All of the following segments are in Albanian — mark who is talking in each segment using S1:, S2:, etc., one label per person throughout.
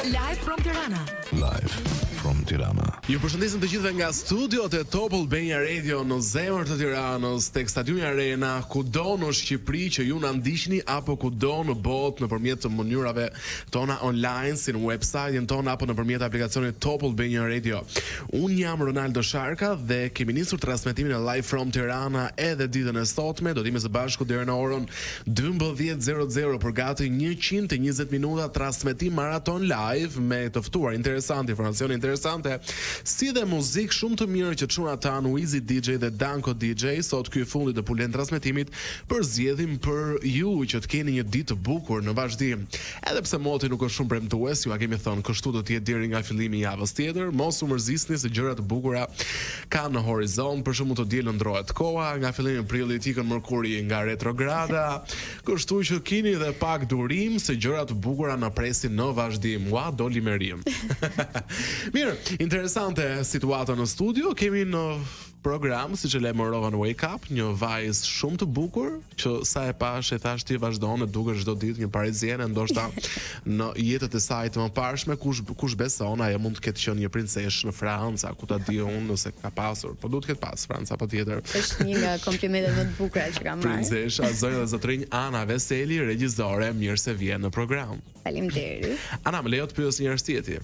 S1: Live from Tirana.
S2: Live from Tirana.
S3: Ju përshëndesim të gjithëve nga studiot e Top Albania Radio në zemër të Tiranës, tek Stadiumi Arena, kudo në Shqipëri që ju na ndiqni apo kudo në botë nëpërmjet të mënyrave tona online, si në website-in tonë apo nëpërmjet aplikacionit Top Albania Radio. Unë jam Ronaldo Sharka dhe kemi nisur transmetimin e Live from Tirana edhe ditën e sotme. Do të jemi së bashku deri në orën 12:00 për gati 120 minuta transmetim maraton live me të ftuar interesante, informacione interesante, si dhe muzikë shumë të mirë që çuna tan Wizy DJ dhe Danko DJ. Sot ky fundi të pulen transmetimit përzgjedhim për ju që të keni një ditë të bukur në vazhdim. Edhe pse moti nuk është shumë premtues, ju a kemi thënë kështu do të jetë deri nga fillimi i javës tjetër. Mos u mërzisni se gjëra të bukura kanë në horizont, për shembull të dielën ndrohet koha, nga fillimi i prillit ikën Merkuri nga retrograda, kështu që keni edhe pak durim se gjëra të bukura na presin në vazhdim. Ua, doli me rim. Mirë, interesante situata në studio. Kemi në program, siç e lajmërova në Wake Up, një vajzë shumë të bukur që sa e pash e thash ti vazhdon të dukesh çdo ditë një pariziene, ndoshta në jetët e saj të mëparshme kush beson ajo mund të ketë qenë një princesh në Franca, ku ta di unë, nëse ka pasur, po duhet të ketë pas Franca patjetër.
S4: Është një nga komplimentet më të bukura që kam marrë.
S3: Princesha zonja dhe zotrinj Ana Veseli, regjizore, mirë se vjen në program.
S4: Faleminderit.
S3: Ana, më lejo të pyes një herë si je ti?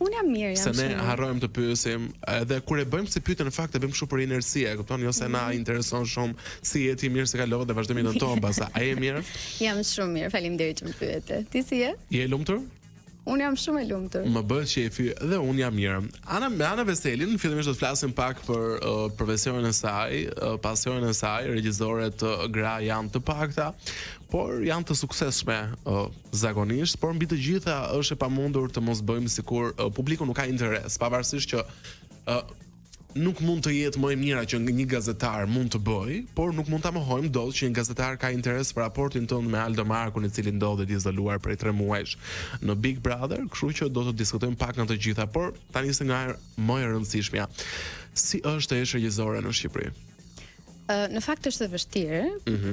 S4: Unë jam mirë, jam
S3: Se ne
S4: shumë.
S3: harrojmë të pyesim, edhe kur e bëjmë si pyetje në fakt e bëjmë shumë për inercie, kupton, jo se na intereson shumë si je ti, mirë se kalove dhe vazhdimin tonë pastaj. A je mirë?
S4: Jam shumë mirë, faleminderit që më pyete. Ti si je?
S3: Je e lumtur?
S4: Unë jam shumë e lumtur.
S3: Më bëhet qefi dhe unë jam mirë. Ana Veselin, fillimisht do të flasim pak për profesionin e saj, pasionin e saj. Regjizore të gra janë të pakta, por janë të suksesshme zakonisht, por mbi të gjitha është e pamundur të mos bëjmë sikur publiku nuk ka interes, pavarësisht që nuk mund të jetë më e mira që një gazetar mund të bëj, por nuk mund ta mohojmë dot që një gazetar ka interes për raportin tonë me Aldo Markun, i cili ndodhet i izoluar prej 3 muajsh në Big Brother, kështu që do të diskutojmë pak në të gjitha, por tani se nga më e rëndësishmja, si është të jesh regjizore në Shqipëri?
S4: Në fakt është e vështirë,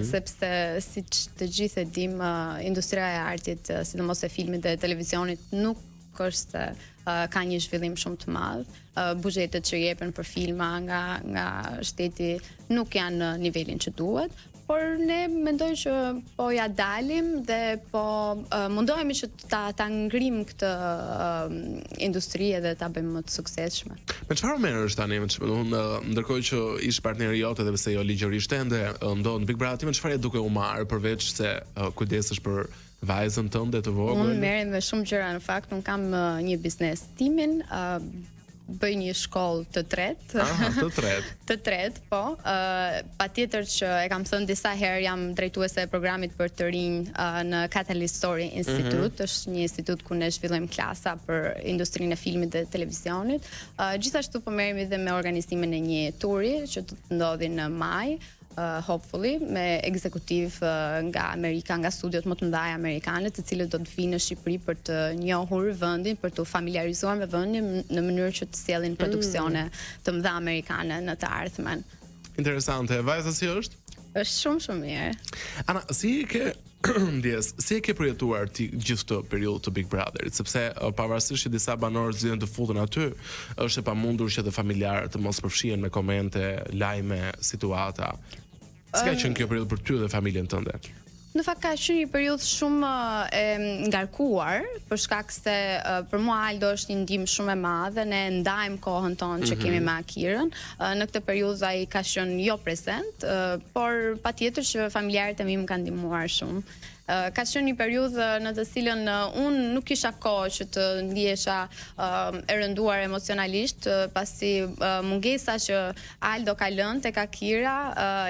S4: sepse siç të gjithë e dim, industria e artit, sidomos e filmit dhe televizionit, nuk është ka një zhvillim shumë të madh. Buxhetet që jepen për filma nga shteti nuk janë në nivelin që duhet, por ne mendoj që po ja dalim dhe po mundohemi që ta ngrim këtë industri dhe ta bëjmë më të suksesshme.
S3: Me çfarë merresh tani? Ndërkohë që ish partneri jote edhe pse jo ligjërisht ende ndodh në Big Brother, me çfarë duke u marr përveç se kujdesesh për vajzën tënde të vogël?
S4: Unë merrem me shumë gjëra në fakt, unë kam një biznes timin, bëj një shkollë të tretë.
S3: Të tretë.
S4: Të tretë, po. Patjetër që e kam thënë disa herë, jam drejtuese e programit për të rinj në Catalyst Story Institute, është një institut ku ne zhvillojmë klasa për industrinë e filmit dhe televizionit. Gjithashtu po merremi edhe me organizimin e një turi që do të ndodhi në maj. Hopefully me ekzekutiv nga Amerika, nga studiot më të mëdha amerikane, të cilët do të vinë në Shqipëri për të njohur vendin, për të familiarizuar me vendin në mënyrë që të sjellin produksione të mëdha amerikane në të ardhmen.
S3: Interesante. Vajza si është?
S4: Është shumë mirë.
S3: Ana, si e ke përjetuar ti gjithë këtë periudhë të Big Brotherit, sepse pavarësisht që disa banorë zgjidhen të futen aty, është e pamundur që edhe familjarët të mos përfshihen me komente, lajme, situata. Si ka qenë kjo periudhë për ty dhe familjen tënde?
S4: Në fakt ka qenë një periudhë shumë e ngarkuar, për shkak se për mua Aldo është një ndihmë shumë e madhe, ne ndajmë kohën tonë që kemi me Akirën. Në këtë periudhë ai ka qenë jo prezent, por patjetër që familjarët e mi më kanë ndihmuar shumë. Ka qenë një periudhë në të cilën unë nuk kisha kohë që të ndihesha e rënduar emocionalisht, pasi mungesa që Aldo ka lënë tek Akira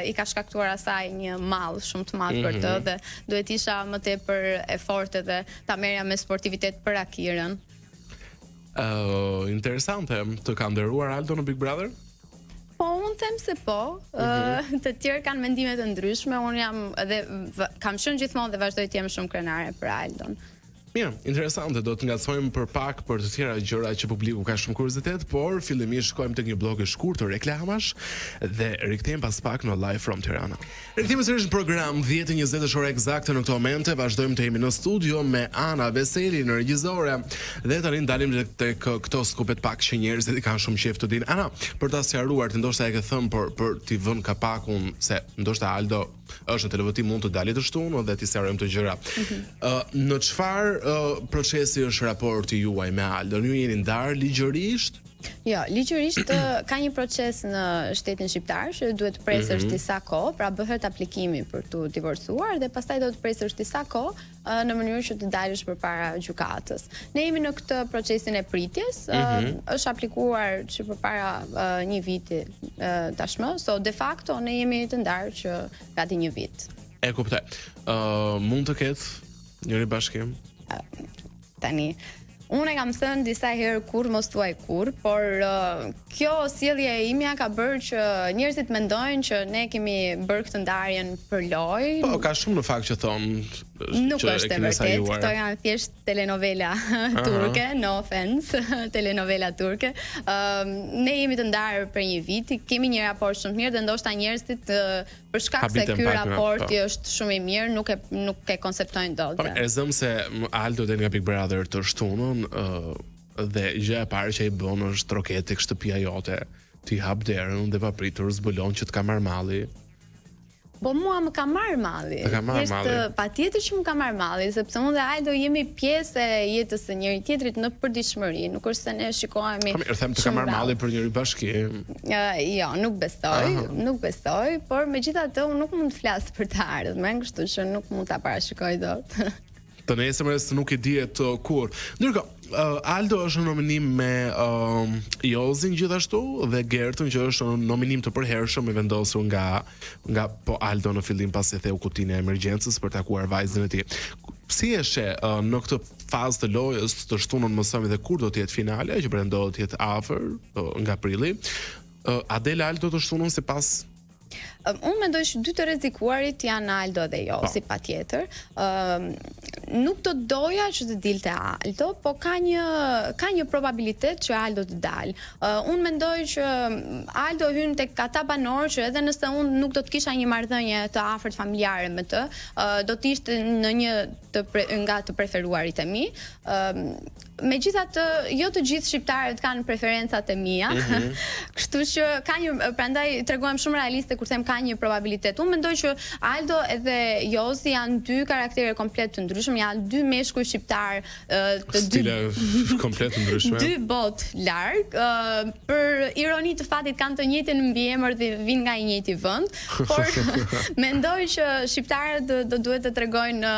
S4: i ka shkaktuar asaj një mall shumë të madh për të, dhe duhet isha më tepër e fortë dhe ta merrja me sportivitet për Akirën.
S3: Interesante. Të ka nderuar Aldo në Big Brother?
S4: Po, unë them se po. Të tjerë kanë mendime të ndryshme. Unë jam edhe kam qenë gjithmonë dhe vazhdoj të jem shumë krenare për Aldon.
S3: Mirë, interesante, do të ngacojmë për pak për të tjera gjëra që publiku ka shumë kuriozitet, por fillimisht shkojmë tek një blog i shkurtër reklamash dhe rikthehemi pas pak në Live from Tirana. Rikthehemi sërish në program 10:20 është ora eksakte në këtë moment. Vazhdojmë të jemi në studio me Ana Veseli në regjizore dhe tani ndalim tek këto skupet pak që njerëzit kanë shumë qejf të dinë. Ana, për ta sqaruar, ti ndoshta e ke thënë për t'i vënë kapakun se ndoshta Aldo është në televizor mund të dalë të shtunë dhe t'i sqarojmë të gjëra. Në çfarë procesi është raporti juaj me Aldon? Ju jeni ndarë ligjërisht?
S4: Jo, ligjërisht ka një proces në shtetin shqiptar që duhet të presësh disa kohë, pra bëhet aplikimi për të divorcuar dhe pastaj do të presësh disa kohë në mënyrë që të dalësh përpara gjykatës. Ne jemi në këtë procesin e pritjes, është aplikuar që përpara një viti tashmë, so de facto ne jemi të ndarë që gati një vit.
S3: E kuptoj. Mund të ketë njëri bashkim?
S4: Tani unë e kam thënë disa herë kur mos thuaj kur, por kjo sjellje e imja ka bërë që njerëzit mendojnë që ne kemi bërë këtë ndarjen për lojë.
S3: Po, ka shumë në fakt që thonë
S4: nuk është e vërtet, këto janë thjesht telenovela turke, no offense, telenovela turke. Ne jemi të ndarë për një vit, kemi një raport shumë të mirë dhe ndoshta njerëzit për shkak se ky raporti është shumë i mirë, nuk e konceptojnë dot.
S3: E zëm se Aldo del nga Big Brother të shtunën dhe gjëja e parë që i bën është troketi tek shtëpia jote, ti hap derën dhe papritur zbulon që të ka marrë malli.
S4: Po mua më ka marrë malli. Patjetër që më ka marrë malli, sepse unë dhe Aldo jemi pjesë e jetës së njëri tjetrit në përditshmëri, nuk është se ne shikohemi.
S3: Po mirë, them të ka marrë malli për njëri bashkim.
S4: Jo, nuk besoj, por megjithatë unë nuk mund të flas për të ardhmen, kështu që nuk mund ta parashikoj dot.
S3: Të nesërmes nuk e dihet kur. Ndërkohë, Aldo është në nominim me Jozin gjithashtu dhe Gertën që është në nominim të përhershëm i vendosur nga po Aldo në fillim pas e theu kutinë e emergjencës për takuar vajzën e tij. Si e sheh në këtë fazë të lojës të shtunën mësimi dhe kur do të jetë finale që pretendohet të jetë afër nga prilli? A del Aldo të shtunën sipas?
S4: Unë mendoj që dy të rrezikuarit janë Aldo dhe Josi, patjetër. Nuk do doja që të dilte Aldo, po ka një probabilitet që Aldo të dalë. Unë mendoj që Aldo hyn tek ata banorë që edhe nëse unë nuk do të kisha një marrëdhënie të afërt familjare me të, do të ishte në një nga të preferuarit e mi. Megjithatë, jo të gjithë shqiptarët kanë preferencat e mia. Kështu që prandaj tregojmë shumë realiste kur them ka një probabilitet. Unë mendoj që Aldo edhe Josi janë dy karaktere komplet të ndryshëm, janë dy meshkuj shqiptar të
S3: stile komplet të ndryshme.
S4: Dy botë larg, për ironi të fatit kanë të njëjtin mbiemër dhe vinë nga i njëjti vend, por mendoj që shqiptarët do duhet të tregojnë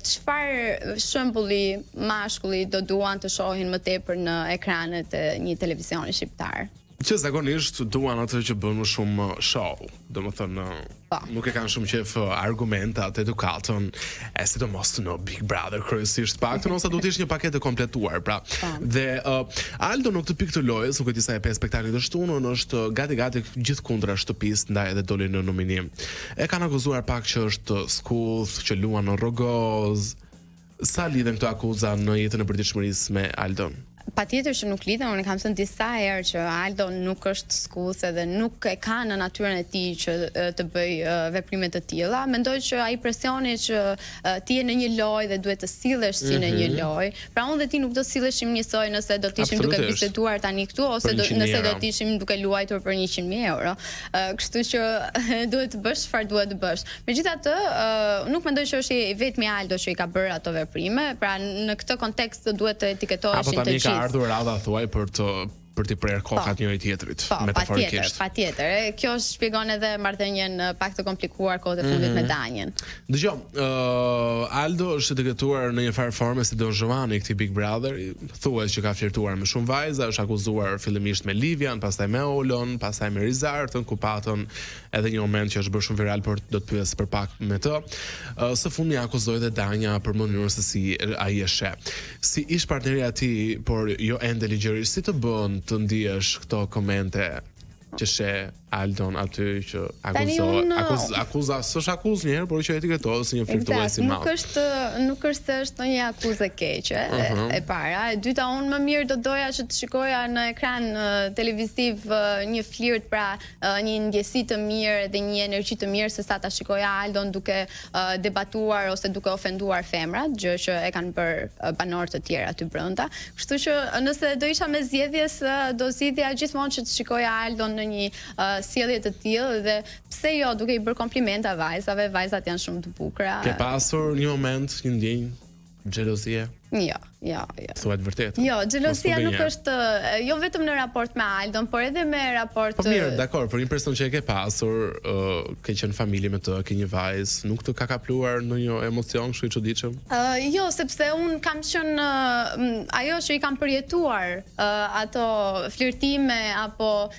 S4: çfarë shembulli mashkulli do duan të shohin më tepër në ekranet e një televizioni shqiptar.
S3: Që zakonisht duan atë që bën më shumë show, domethënë nuk e kanë shumë qef argumentat, edukatën, e sidomos në Big Brother kryesisht paktën, ose duhet të ishte një paketë e kompletuar, pra. Dhe Aldo në këtë pikë të lojës, nuk e di sa e pe spektaklin të shtunën, është gati gjithkundra shtëpisë ndaj edhe doli në nominim. E kanë akuzuar pak që është skull, që luan në rrogoz. Sa lidhen këto akuza në jetën e përditshmërisë me Aldon?
S4: Patjetër që nuk lidhen, unë kam thënë disa herë që Aldo nuk është skuqse dhe nuk e ka në natyrën e tij që të bëj veprime të tilla. Mendoj që ai presioni që ti je në një lojë dhe duhet të sillesh si në një lojë. Pra unë dhe ti nuk do silleshim njësoj nëse do të ishim duke biseduar tani këtu ose nëse do të ishim duke luajtur për 100.000 euro. Kështu që duhet të bësh çfarë duhet të bësh. Megjithatë, nuk mendoj që është vetëm Aldo që i ka bërë ato veprime, pra në këtë kontekst duhet të etiketoheshin të gjithë.
S3: Ka ardhur radha thuaj për t'i prerë kokat njëri tjetrit, metaforikisht.
S4: Patjetër. Kjo shpjegon edhe marrëdhënien pak të komplikuar kohët e fundit me Danjen.
S3: Dgjoj, Aldo është etiketuar në një farë forme si Don Giovanni i këtij Big Brother, thuhet që ka flirtuar me shumë vajza, është akuzuar fillimisht me Livian, pastaj me Olon, pastaj me Rizartën, ku patën edhe një moment që është bërë shumë viral, por do të pyes për pak me të. Së fundi akuzoi dhe Danja për mënyrën se si ai e sheh. Si ish partneri i tij, por jo ende ligjërisht, si të bën të ndihesh këto komente që sheh Aldon aty që
S4: Tani
S3: akuza, s'është akuzë një herë, por që etiketohet si një flirtues i madh.
S4: Nuk është se është një akuzë e keqe, e para. E dyta, unë më mirë do doja që të shikoja në ekran televiziv një flirt, pra një ndjesi të mirë dhe një energji të mirë, se sa ta shikoja Aldon duke debatuar ose duke ofenduar femrat, gjë që e kanë bërë banorë të tjerë aty brenda. Kështu që nëse do isha me zgjedhjes, do zgjidhja gjithmonë që të shikoja Aldon në një sjellje të tillë, dhe pse jo, duke i bërë komplimenta vajzave, vajzat janë shumë të bukura.
S3: Ke pasur një moment, një ndjenjë xhelozie?
S4: Jo.
S3: Thuaj të vërtetë.
S4: Jo, xhelosia nuk është jo vetëm në raport me Aldon, por edhe me raport.
S3: Po mirë, dakor, për një person që e ke pasur, ke qenë familje me të, ke një vajzë, nuk të ka kapluar ndonjë emocion kështu i çuditshëm?
S4: Jo, sepse un kam qenë ajo që i kam përjetuar ato flirtime apo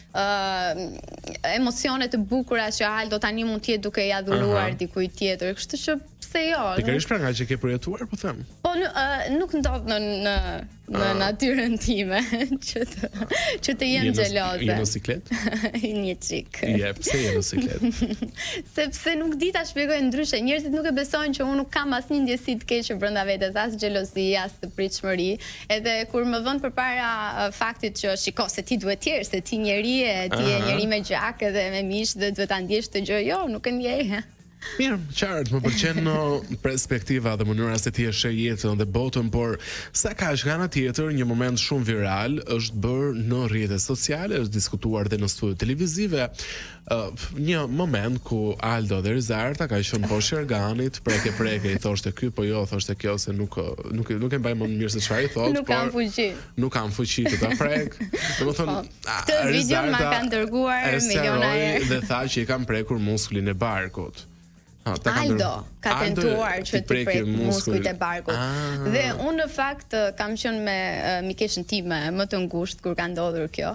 S4: emocione të bukura që Aldo tani mund të jetë duke ia dhuruar dikujt tjetër. Kështu që pse jo?
S3: Pikërisht pra nga që ke përjetuar, po them.
S4: Po nuk ndodh në natyrën time që të jem xheloze.
S3: Je në siklet?
S4: Një çik.
S3: Pse je në siklet?
S4: Sepse nuk di ta shpjegoj ndryshe. Njerëzit nuk e besojnë që unë nuk kam asnjë ndjesi të keqe brenda vetes, as xhelozi, as të pritshmëri. Edhe kur më vën përpara faktit që shiko se ti duhet tjerë, se ti njeri je njeri me gjak edhe me mish dhe duhet ta ndjesh këtë gjë, jo, nuk e ndjej.
S3: Mirë, qartë, më pëlqen në perspektiva dhe mënyra se ti e sheh jetën dhe botën, por sa ka nga ana tjetër një moment shumë viral është bërë në rrjetet sociale, është diskutuar dhe në studio televizive, një moment ku Aldo dhe Rizarta ka qenë poshtë Erganit, preke i thoshte ky, po jo, thoshte kjo se nuk e mbaj më mirë se çfarë i thotë,
S4: nuk kam fuqi.
S3: Nuk kam fuqi të ta prek. Domethënë,
S4: këtë video ma ka dërguar miliona herë
S3: dhe tha që i kam prekur muskulin e barkut.
S4: Aldo ka tentuar që të prek muskujt e barkut. Dhe unë në fakt kam qenë me mikeshën time më të ngushtë kur ka ndodhur kjo,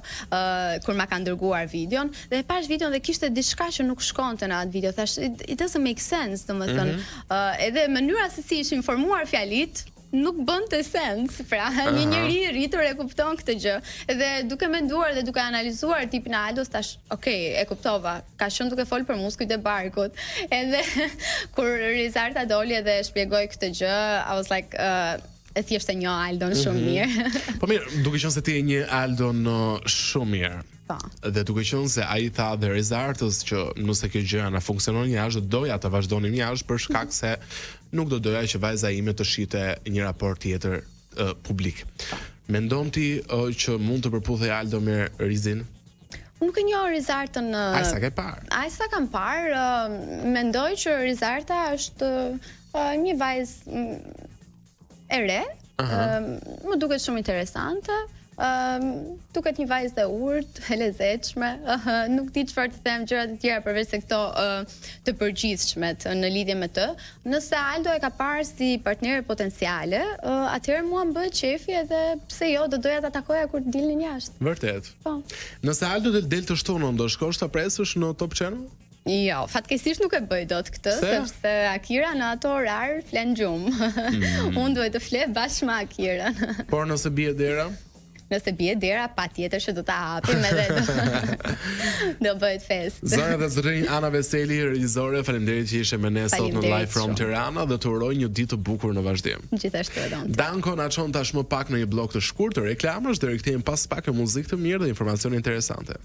S4: kur ma ka dërguar videon, dhe e pash videon dhe kishte diçka që nuk shkonte në atë video. Thash, it doesn't make sense, domethënë. Edhe mënyra se si ishin formuar fjalit nuk bënte sens. Pra, një njeri i rritur e kupton këtë gjë. Edhe duke menduar dhe duke analizuar tipin e Aldos, tash, okay, e kuptova. Ka qenë duke fol për muskujt e barkut. Edhe kur Rizarta doli dhe shpjegoi këtë gjë, I was like, e thjesht e njoh Aldon shumë mirë.
S3: Po mirë, duke qenë se ti e një Aldon shumë mirë. Dhe duke qenë se ai tha dhe Rizartës që nëse kjo gjë na funksionon jashtë, doja të vazhdonim jashtë për shkak se nuk do doja që vajza ime të shite një raport tjetër publik. Mendon ti që mund të përputhej Aldo me Rizin?
S4: Nuk e njoh Rizartën.
S3: Ai sa ke parë?
S4: Ai sa kam parë, mendoj që Rizarta është një vajzë e re, më duket shumë interesante. Duket një vajzë e urtë, e lezetshme, nuk di çfarë të them gjëra të tjera përveç se këto të përgjithshmet në lidhje me të. Nëse Aldo e ka parë si partnere potenciale, atëherë mua më bëhet qefi edhe pse jo, do doja ta takoja kur të dilnin jashtë.
S3: Vërtet.
S4: Po.
S3: Nëse Aldo del të shtunën, do shkosh ta presësh në Top Channel?
S4: Jo, fatkeqësisht nuk e bëj dot këtë, sepse Akira në ato orar flen gjumë. Unë duhet të fle bashkë me Akirën.
S3: Por nëse bie dera?
S4: Nëse bie dera, patjetër që do ta hapim edhe do bëhet fest.
S3: Zora dhe zotërinj Ana Veseli, regjizore, faleminderit që ishe me ne sot në Live from Tirana dhe të uroj një ditë të bukur në vazhdim.
S4: Gjithashtu edhe unë.
S3: Danko na çon tashmë pak në një blok të shkurtër reklamash dhe rikthehemi pas pak me muzikë të mirë dhe informacione interesante.